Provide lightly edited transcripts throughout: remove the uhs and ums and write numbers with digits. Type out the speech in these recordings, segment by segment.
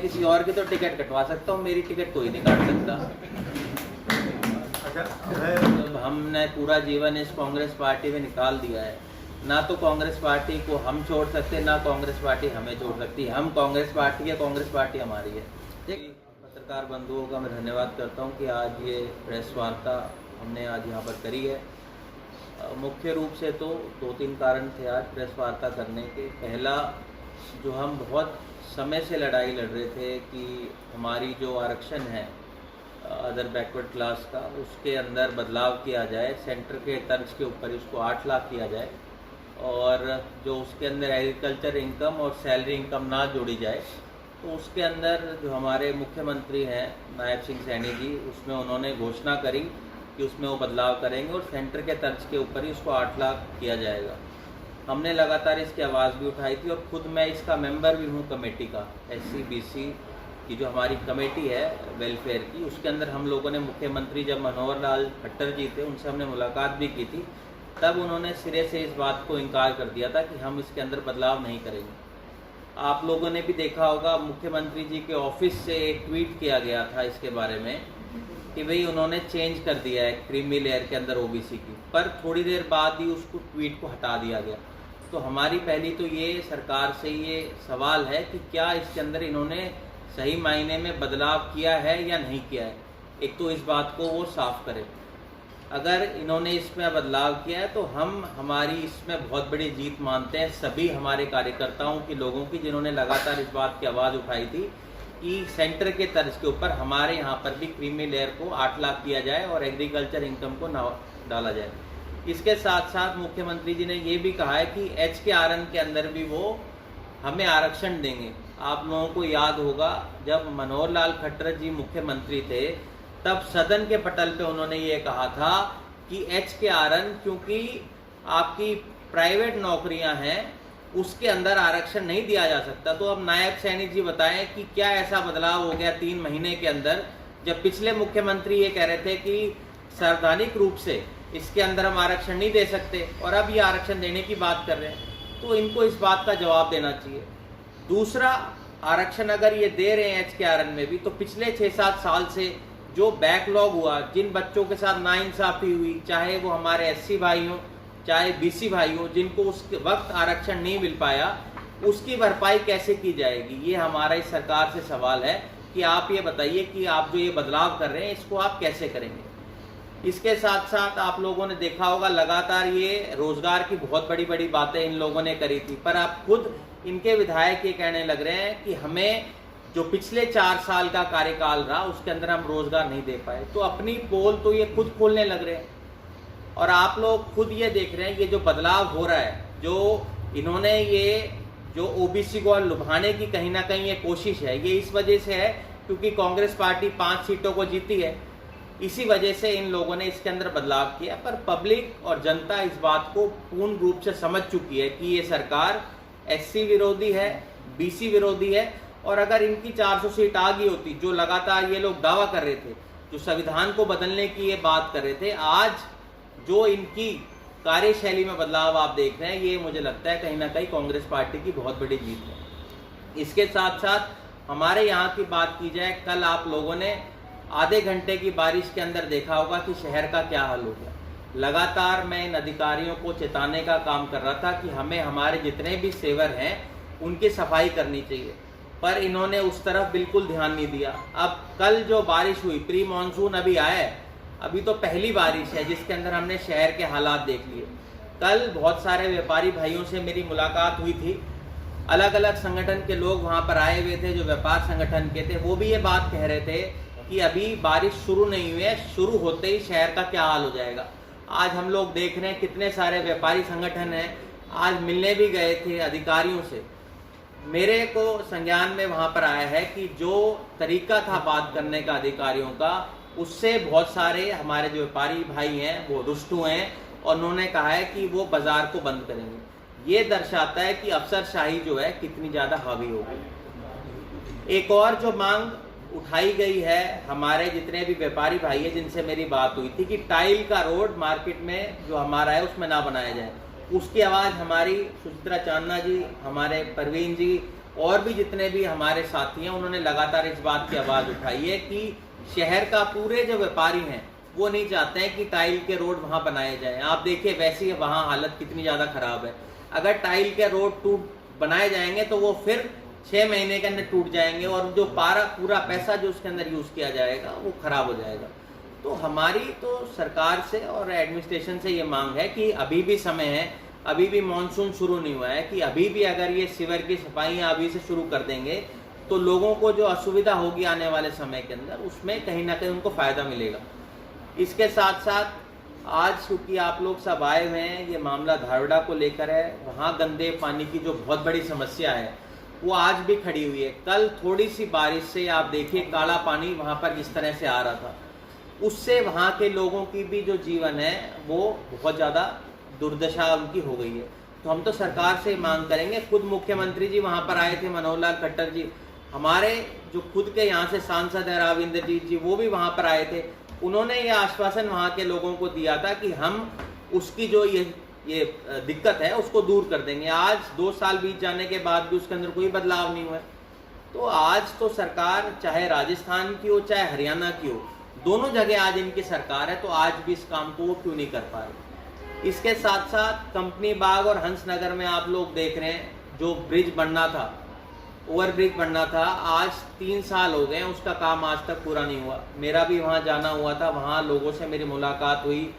किसी और की तो टिकट कटवा सकता हूँ, मेरी टिकट कोई नहीं काट सकता। तो हमने पूरा जीवन इस कांग्रेस पार्टी में निकाल दिया है, ना तो कांग्रेस पार्टी को हम छोड़ सकते, ना कांग्रेस पार्टी हमें छोड़ सकती। हम कांग्रेस पार्टी है, कांग्रेस पार्टी हमारी है। ठीक, पत्रकार बंधुओं का मैं धन्यवाद करता हूँ कि आज ये प्रेस वार्ता हमने आज यहाँ पर करी है। मुख्य रूप से तो 2-3 कारण थे आज प्रेस वार्ता करने के। पहला, जो हम बहुत समय से लड़ाई लड़ रहे थे कि हमारी जो आरक्षण है अदर बैकवर्ड क्लास का, उसके अंदर बदलाव किया जाए, सेंटर के तर्ज के ऊपर उसको 8 लाख किया जाए और जो उसके अंदर एग्रीकल्चर इनकम और सैलरी इनकम ना जोड़ी जाए। तो उसके अंदर जो हमारे मुख्यमंत्री हैं नायब सिंह सैनी जी, उसमें उन्होंने घोषणा करी कि उसमें वो बदलाव करेंगे और सेंटर के तर्ज के ऊपर ही उसको 8 लाख किया जाएगा। हमने लगातार इसकी आवाज़ भी उठाई थी और खुद मैं इसका मेंबर भी हूँ कमेटी का। SC-BC की जो हमारी कमेटी है वेलफेयर की, उसके अंदर हम लोगों ने मुख्यमंत्री जब मनोहर लाल खट्टर जी थे उनसे हमने मुलाकात भी की थी, तब उन्होंने सिरे से इस बात को इनकार कर दिया था कि हम इसके अंदर बदलाव नहीं करेंगे। आप लोगों ने भी देखा होगा, मुख्यमंत्री जी के ऑफिस से एक ट्वीट किया गया था इसके बारे में कि भाई उन्होंने चेंज कर दिया है क्रीमी लेयर के अंदर OBC की, पर थोड़ी देर बाद ही उसको ट्वीट को हटा दिया गया। तो हमारी पहली तो ये सरकार से ये सवाल है कि क्या इसके अंदर इन्होंने सही मायने में बदलाव किया है या नहीं किया है। एक तो इस बात को वो साफ करें। अगर इन्होंने इसमें बदलाव किया है तो हम हमारी इसमें बहुत बड़ी जीत मानते हैं सभी हमारे कार्यकर्ताओं की, लोगों की, जिन्होंने लगातार इस बात की आवाज़ उठाई थी कि सेंटर के तर्ज के ऊपर हमारे यहाँ पर भी क्रीमी लेयर को 8 लाख किया जाए और एग्रीकल्चर इनकम को ना डाला जाए। इसके साथ साथ मुख्यमंत्री जी ने ये भी कहा है कि HKRN के अंदर भी वो हमें आरक्षण देंगे। आप लोगों को याद होगा, जब मनोहर लाल खट्टर जी मुख्यमंत्री थे तब सदन के पटल पे उन्होंने ये कहा था कि HKRN, क्योंकि आपकी प्राइवेट नौकरियां हैं, उसके अंदर आरक्षण नहीं दिया जा सकता। तो अब नायब सैनी जी बताएं कि क्या ऐसा बदलाव हो गया 3 महीने के अंदर, जब पिछले मुख्यमंत्री ये कह रहे थे कि संवैधानिक रूप से इसके अंदर हम आरक्षण नहीं दे सकते और अब ये आरक्षण देने की बात कर रहे हैं। तो इनको इस बात का जवाब देना चाहिए। दूसरा, आरक्षण अगर ये दे रहे हैं HKRN में भी, तो पिछले 6-7 साल से जो बैकलॉग हुआ, जिन बच्चों के साथ नाइंसाफ़ी हुई, चाहे वो हमारे SC भाई हों चाहे BC भाई हों, जिनको उस वक्त आरक्षण नहीं मिल पाया, उसकी भरपाई कैसे की जाएगी। ये हमारा इस सरकार से सवाल है कि आप ये बताइए कि आप जो ये बदलाव कर रहे हैं इसको आप कैसे करेंगे। इसके साथ साथ आप लोगों ने देखा होगा, लगातार ये रोजगार की बहुत बड़ी बड़ी बातें इन लोगों ने करी थी, पर आप खुद इनके विधायक ये कहने लग रहे हैं कि हमें जो पिछले 4 साल का कार्यकाल रहा उसके अंदर हम रोजगार नहीं दे पाए। तो अपनी पोल तो ये खुद खोलने लग रहे हैं और आप लोग खुद ये देख रहे हैं ये जो बदलाव हो रहा है, जो इन्होंने ये जो OBC को लुभाने की कहीं ना कहीं ये कोशिश है, ये इस वजह से है क्योंकि कांग्रेस पार्टी 5 सीटों को जीती है, इसी वजह से इन लोगों ने इसके अंदर बदलाव किया। पर पब्लिक और जनता इस बात को पूर्ण रूप से समझ चुकी है कि ये सरकार SC विरोधी है, BC विरोधी है। और अगर इनकी 400 सीट आ गई होती, जो लगातार ये लोग दावा कर रहे थे, जो संविधान को बदलने की ये बात कर रहे थे, आज जो इनकी कार्यशैली में बदलाव आप देख रहे हैं, ये मुझे लगता है कहीं ना कहीं कांग्रेस पार्टी की बहुत बड़ी जीत है। इसके साथ साथ हमारे यहाँ की बात की जाए, कल आप लोगों ने आधे घंटे की बारिश के अंदर देखा होगा कि शहर का क्या हाल हो गया। लगातार मैं इन अधिकारियों को चेताने का काम कर रहा था कि हमें हमारे जितने भी सेवर हैं उनकी सफाई करनी चाहिए, पर इन्होंने उस तरफ बिल्कुल ध्यान नहीं दिया। अब कल जो बारिश हुई, प्री मानसून अभी आया है, अभी तो पहली बारिश है जिसके अंदर हमने शहर के हालात देख लिए। कल बहुत सारे व्यापारी भाइयों से मेरी मुलाकात हुई थी, अलग अलग संगठन के लोग वहाँ पर आए हुए थे, जो व्यापार संगठन के थे, वो भी ये बात कह रहे थे कि अभी बारिश शुरू नहीं हुई है, शुरू होते ही शहर का क्या हाल हो जाएगा। आज हम लोग देख रहे हैं कितने सारे व्यापारी संगठन हैं, आज मिलने भी गए थे अधिकारियों से। मेरे को संज्ञान में वहाँ पर आया है कि जो तरीका था बात करने का अधिकारियों का, उससे बहुत सारे हमारे जो व्यापारी भाई हैं वो रुष्ट हुए हैं और उन्होंने कहा है कि वो बाजार को बंद करेंगे। ये दर्शाता है कि अफसरशाही जो है कितनी ज़्यादा हावी हो गई। एक और जो मांग उठाई गई है हमारे जितने भी व्यापारी भाई हैं जिनसे मेरी बात हुई थी कि टाइल का रोड मार्केट में जो हमारा है उसमें ना बनाया जाए। उसकी आवाज़ हमारी सुचित्रा चांदना जी, हमारे परवीन जी और भी जितने भी हमारे साथी हैं उन्होंने लगातार इस बात की आवाज़ उठाई है कि शहर का पूरे जो व्यापारी हैं वो नहीं चाहते हैं कि टाइल के रोड वहाँ बनाए जाएं। आप देखिए वैसे ही वहाँ हालत कितनी ज़्यादा ख़राब है। अगर टाइल के रोड बनाए जाएंगे तो वो फिर 6 महीने के अंदर टूट जाएंगे और जो पूरा पैसा जो उसके अंदर यूज़ किया जाएगा वो ख़राब हो जाएगा। तो हमारी तो सरकार से और एडमिनिस्ट्रेशन से ये मांग है कि अभी भी समय है, अभी भी मानसून शुरू नहीं हुआ है, कि अभी भी अगर ये सीवर की सफाइयाँ अभी से शुरू कर देंगे तो लोगों को जो असुविधा होगी आने वाले समय के अंदर उसमें कहीं ना कहीं उनको फ़ायदा मिलेगा। इसके साथ साथ आज क्योंकि आप लोग सब आए हुए हैं, ये मामला धारवाड़ा को लेकर है, वहाँ गंदे पानी की जो बहुत बड़ी समस्या है वो आज भी खड़ी हुई है। कल थोड़ी सी बारिश से आप देखिए काला पानी वहाँ पर जिस तरह से आ रहा था, उससे वहाँ के लोगों की भी जो जीवन है वो बहुत ज़्यादा दुर्दशा उनकी हो गई है। तो हम तो सरकार से मांग करेंगे, खुद मुख्यमंत्री जी वहाँ पर आए थे, मनोहर लाल खट्टर जी, हमारे जो खुद के यहाँ से सांसद हैं राव इंद्रजीत जी, वो भी वहाँ पर आए थे। उन्होंने ये आश्वासन वहाँ के लोगों को दिया था कि हम उसकी जो ये दिक्कत है उसको दूर कर देंगे। आज 2 साल बीत जाने के बाद भी उसके अंदर कोई बदलाव नहीं हुआ है। तो आज तो सरकार चाहे राजस्थान की हो चाहे हरियाणा की हो, दोनों जगह आज इनकी सरकार है, तो आज भी इस काम को वो क्यों नहीं कर पा रही। इसके साथ साथ कंपनी बाग और हंसनगर में आप लोग देख रहे हैं जो ब्रिज बनना था, ओवरब्रिज बनना था, आज 3 साल हो गए, उसका काम आज तक पूरा नहीं हुआ। मेरा भी वहाँ जाना हुआ था, वहाँ लोगों से मेरी मुलाकात हुई,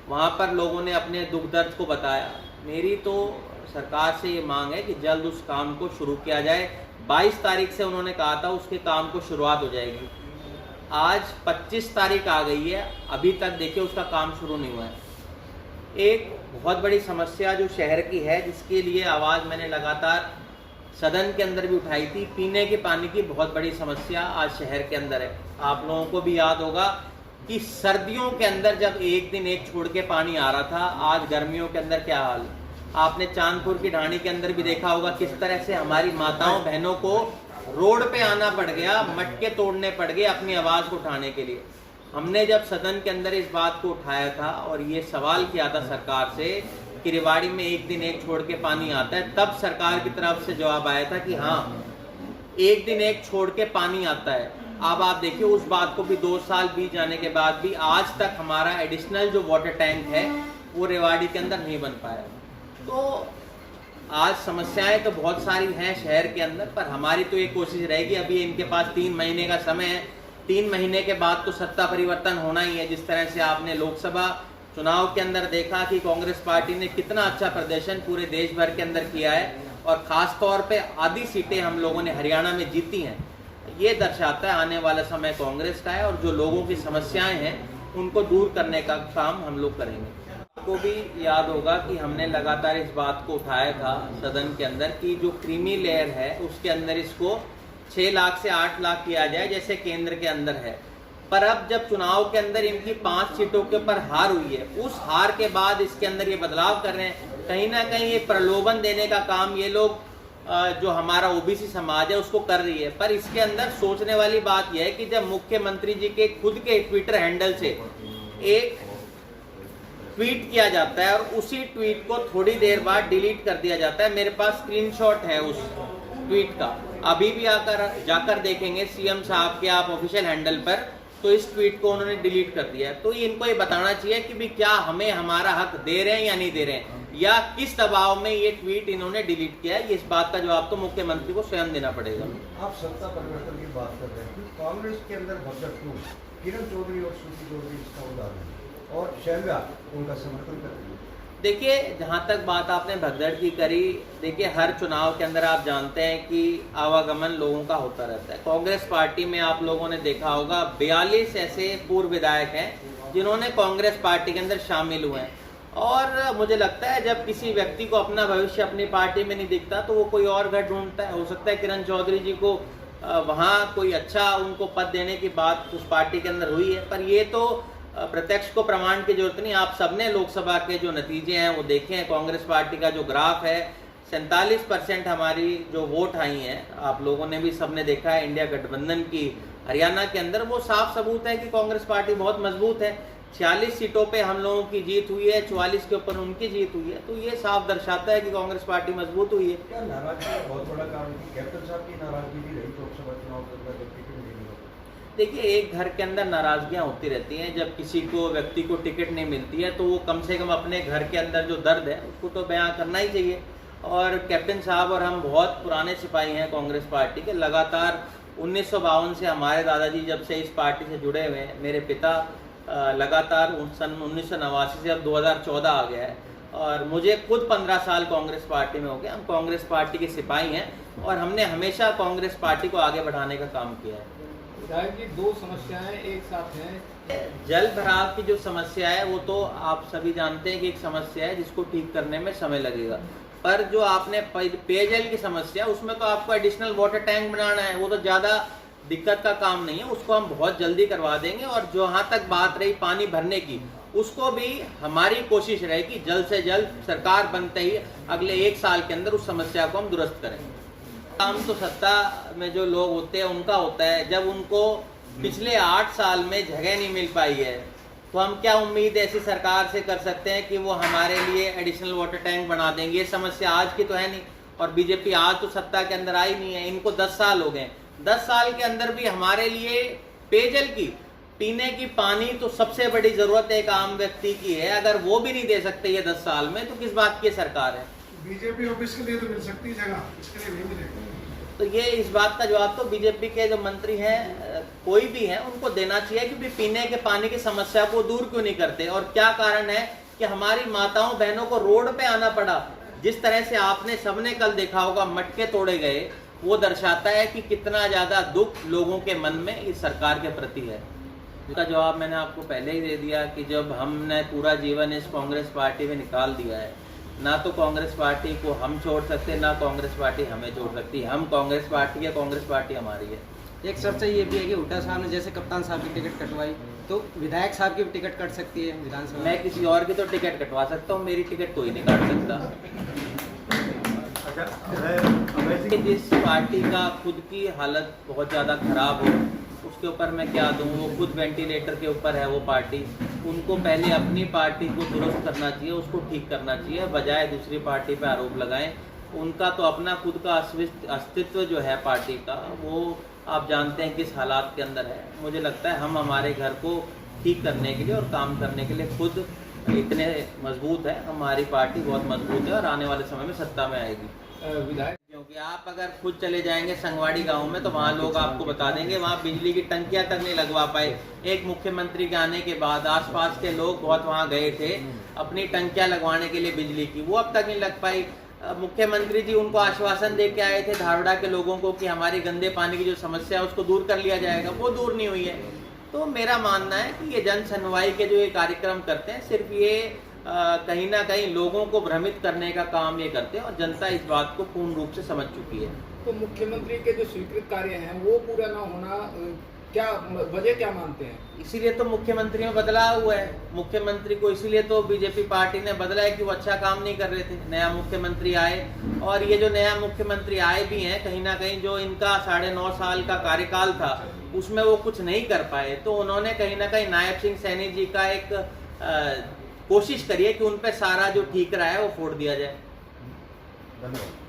वहाँ पर लोगों ने अपने दुख दर्द को बताया। मेरी तो सरकार से ये मांग है कि जल्द उस काम को शुरू किया जाए। 22 तारीख से उन्होंने कहा था उसके काम को शुरुआत हो जाएगी, आज 25 तारीख आ गई है, अभी तक देखिए उसका काम शुरू नहीं हुआ है। एक बहुत बड़ी समस्या जो शहर की है, जिसके लिए आवाज़ मैंने लगातार सदन के अंदर भी उठाई थी, पीने के पानी की बहुत बड़ी समस्या आज शहर के अंदर है। आप लोगों को भी याद होगा कि सर्दियों के अंदर जब एक दिन एक छोड़ के पानी आ रहा था, आज गर्मियों के अंदर क्या हाल है। आपने चांदपुर की ढाणी के अंदर भी देखा होगा किस तरह से हमारी माताओं बहनों को रोड पे आना पड़ गया, मटके तोड़ने पड़ गए अपनी आवाज़ को उठाने के लिए। हमने जब सदन के अंदर इस बात को उठाया था और ये सवाल किया था सरकार से कि रेवाड़ी में एक दिन एक छोड़ के पानी आता है, तब सरकार की तरफ से जवाब आया था कि हाँ, एक दिन एक छोड़ के पानी आता है। अब आप देखिए उस बात को भी 2 साल बीत जाने के बाद भी आज तक हमारा एडिशनल जो वाटर टैंक है वो रेवाड़ी के अंदर नहीं बन पाया। तो आज समस्याएं तो बहुत सारी हैं शहर के अंदर, पर हमारी तो एक कोशिश रहेगी, अभी इनके पास 3 महीने का समय है, 3 महीने के बाद तो सत्ता परिवर्तन होना ही है। जिस तरह से आपने लोकसभा चुनाव के अंदर देखा कि कांग्रेस पार्टी ने कितना अच्छा प्रदर्शन पूरे देश भर के अंदर किया है और खास तौर पे आधी सीटें हम लोगों ने हरियाणा में जीती हैं। ये दर्शाता है आने वाला समय कांग्रेस का है और जो लोगों की समस्याएं हैं उनको दूर करने का काम हम लोग करेंगे। आपको भी याद होगा कि हमने लगातार इस बात को उठाया था सदन के अंदर कि जो क्रीमी लेयर है उसके अंदर इसको 6 लाख से 8 लाख किया जाए जैसे केंद्र के अंदर है। पर अब जब चुनाव के अंदर इनकी 5 सीटों के ऊपर हार हुई है, उस हार के बाद इसके अंदर ये बदलाव कर रहे हैं। कहीं ना कहीं ये प्रलोभन देने का काम ये लोग जो हमारा ओबीसी समाज है उसको कर रही है। पर इसके अंदर सोचने वाली बात यह है कि जब मुख्यमंत्री जी के खुद के ट्विटर हैंडल से एक ट्वीट किया जाता है और उसी ट्वीट को थोड़ी देर बाद डिलीट कर दिया जाता है। मेरे पास स्क्रीनशॉट है उस ट्वीट का, अभी भी जाकर देखेंगे सीएम साहब के आप ऑफिशियल हैंडल पर, तो इस ट्वीट को उन्होंने डिलीट कर दिया है। तो इनको ये बताना चाहिए कि भी क्या हमें हमारा हक दे रहे हैं या नहीं दे रहे हैं, या किस दबाव में ये ट्वीट इन्होंने डिलीट किया है। इस बात का जवाब तो मुख्यमंत्री को स्वयं देना पड़ेगा। आप सत्ता परिवर्तन की बात कर रहे हैं, कांग्रेस के अंदर भगदड़, किरण चौधरी और श्रुति चौधरी इसका उदाहरण है और शैलजा उनका समर्थन कर रही है। देखिए, जहाँ तक बात आपने भगदड़ की करी, देखिए हर चुनाव के अंदर आप जानते हैं कि आवागमन लोगों का होता रहता है। कांग्रेस पार्टी में आप लोगों ने देखा होगा 42 ऐसे पूर्व विधायक हैं जिन्होंने कांग्रेस पार्टी के अंदर शामिल हुए हैं। और मुझे लगता है जब किसी व्यक्ति को अपना भविष्य अपनी पार्टी में नहीं दिखता तो वो कोई और घर ढूंढता है। हो सकता है किरण चौधरी जी को वहाँ कोई अच्छा उनको पद देने की बात उस पार्टी के अंदर हुई है, पर ये तो प्रत्यक्ष को प्रमाण की जरूरत नहीं। आप सबने लोकसभा के जो नतीजे हैं वो देखे हैं। कांग्रेस पार्टी का जो ग्राफ है, 47% हमारी जो वोट आई हैं, आप लोगों ने भी सबने देखा है इंडिया गठबंधन की हरियाणा के अंदर, वो साफ सबूत है कि कांग्रेस पार्टी बहुत मजबूत है। 46 सीटों पे हम लोगों की जीत हुई है, 44 के ऊपर उनकी जीत हुई है, तो ये साफ दर्शाता है कि कांग्रेस पार्टी मजबूत हुई है। क्या नाराजगी का बहुत बड़ा कारण कि कैप्टन साहब की नाराजगी भी रही लोकसभा चुनाव के अंदर जब टिकट नहीं मिला? देखिए, एक घर के अंदर नाराजगियां होती रहती हैं। जब किसी को व्यक्ति को टिकट नहीं मिलती है तो वो कम से कम अपने घर के अंदर जो दर्द है उसको तो बयां करना ही चाहिए। और कैप्टन साहब और हम बहुत पुराने सिपाही हैं कांग्रेस पार्टी के। लगातार 1952 से हमारे दादाजी जब से इस पार्टी से जुड़े हुए हैं, मेरे पिता लगातार सन 1989 से अब 2014 आ गया है, और मुझे खुद 15 साल कांग्रेस पार्टी में हो गया। हम कांग्रेस पार्टी के सिपाही हैं और हमने हमेशा कांग्रेस पार्टी को आगे बढ़ाने का काम किया है। विधायक जी, दो समस्याएं एक साथ हैं। जल भराव की जो समस्या है वो तो आप सभी जानते हैं कि एक समस्या है जिसको ठीक करने में समय लगेगा, पर जो आपने पेयजल की समस्या, उसमें तो आपको एडिशनल वाटर टैंक बनाना है, वो तो ज़्यादा दिक्कत का काम नहीं है, उसको हम बहुत जल्दी करवा देंगे। और जहाँ तक बात रही पानी भरने की, उसको भी हमारी कोशिश रहेगी जल्द से जल्द सरकार बनते ही अगले 1 साल के अंदर उस समस्या को हम दुरुस्त करेंगे। काम तो सत्ता में जो लोग होते हैं उनका होता है। जब उनको पिछले 8 साल में जगह नहीं मिल पाई है तो हम क्या उम्मीद ऐसी सरकार से कर सकते हैं कि वो हमारे लिए एडिशनल वाटर टैंक बना देंगे? ये समस्या आज की तो है नहीं, और बीजेपी आज तो सत्ता के अंदर आई नहीं है, इनको 10 साल हो गए। 10 साल के अंदर भी हमारे लिए पेयजल की, पीने की पानी तो सबसे बड़ी जरूरत एक आम व्यक्ति की है। अगर वो भी नहीं दे सकते ये 10 साल में, तो किस बात की सरकार है? बीजेपी ऑफिस के लिए तो मिल सकती है जगह, इसके लिए नहीं मिलेगी। तो ये इस बात का जवाब तो बीजेपी के जो मंत्री हैं, कोई भी हैं, उनको देना चाहिए कि पीने के पानी की समस्या को दूर क्यों नहीं करते, और क्या कारण है कि हमारी माताओं बहनों को रोड पे आना पड़ा। जिस तरह से आपने सबने कल देखा होगा मटके तोड़े गए, वो दर्शाता है कि कितना ज्यादा दुख लोगों के मन में इस सरकार के प्रति है। इसका जवाब मैंने आपको पहले ही दे दिया कि जब हमने पूरा जीवन इस कांग्रेस पार्टी में निकाल दिया है, ना तो कांग्रेस पार्टी को हम छोड़ सकते, ना कांग्रेस पार्टी हमें छोड़ सकती। हम कांग्रेस पार्टी है, कांग्रेस पार्टी हमारी है। एक चर्चा ये भी है कि हुड्डा साहब ने जैसे कप्तान साहब की टिकट कटवाई, तो विधायक साहब की भी टिकट कट सकती है विधानसभा? मैं किसी और की तो टिकट कटवा सकता हूँ, मेरी टिकट कोई नहीं काट सकता। जिस पार्टी का खुद की हालत बहुत ज़्यादा खराब हो, उसके ऊपर मैं क्या दूँ? वो खुद वेंटिलेटर के ऊपर है वो पार्टी। उनको पहले अपनी पार्टी को दुरुस्त करना चाहिए, उसको ठीक करना चाहिए, बजाय दूसरी पार्टी पे आरोप लगाएं। उनका तो अपना खुद का अस्तित्व जो है पार्टी का, वो आप जानते हैं किस हालात के अंदर है। मुझे लगता है हम हमारे घर को ठीक करने के लिए और काम करने के लिए खुद इतने मजबूत है। हमारी पार्टी बहुत मजबूत है और आने वाले समय में सत्ता में आएगी। विधायक, क्योंकि आप अगर खुद चले जाएंगे संगवाड़ी गांव में, तो वहाँ लोग आपको बता देंगे वहाँ बिजली की टंकियां तक नहीं लगवा पाए। एक मुख्यमंत्री के आने के बाद आसपास के लोग बहुत वहाँ गए थे अपनी टंकियां लगवाने के लिए बिजली की, वो अब तक नहीं लग पाई। मुख्यमंत्री जी उनको आश्वासन दे के आए थे धारवाड़ा के लोगों को कि हमारी गंदे पानी की जो समस्या है उसको दूर कर लिया जाएगा, वो दूर नहीं हुई है। तो मेरा मानना है कि ये जन सुनवाई के जो ये कार्यक्रम करते हैं, सिर्फ ये कहीं ना कहीं लोगों को भ्रमित करने का काम ये करते हैं, और जनता इस बात को पूर्ण रूप से समझ चुकी है। तो मुख्यमंत्री के जो स्वीकृत कार्य हैं वो पूरा ना होना, क्या वजह क्या मानते हैं? इसीलिए तो मुख्यमंत्री में बदलाव हुआ है। मुख्यमंत्री को इसीलिए तो बीजेपी पार्टी ने बदला है कि वो अच्छा काम नहीं कर रहे थे। नया मुख्यमंत्री आए, और ये जो नया मुख्यमंत्री आए भी हैं, कहीं ना कहीं जो इनका 9.5 साल का कार्यकाल था उसमें वो कुछ नहीं कर पाए, तो उन्होंने कहीं ना कहीं नायब सिंह सैनी जी का एक कोशिश करी है कि उन पर सारा जो ठीक रहा है वो फोड़ दिया जाए। धन्यवाद।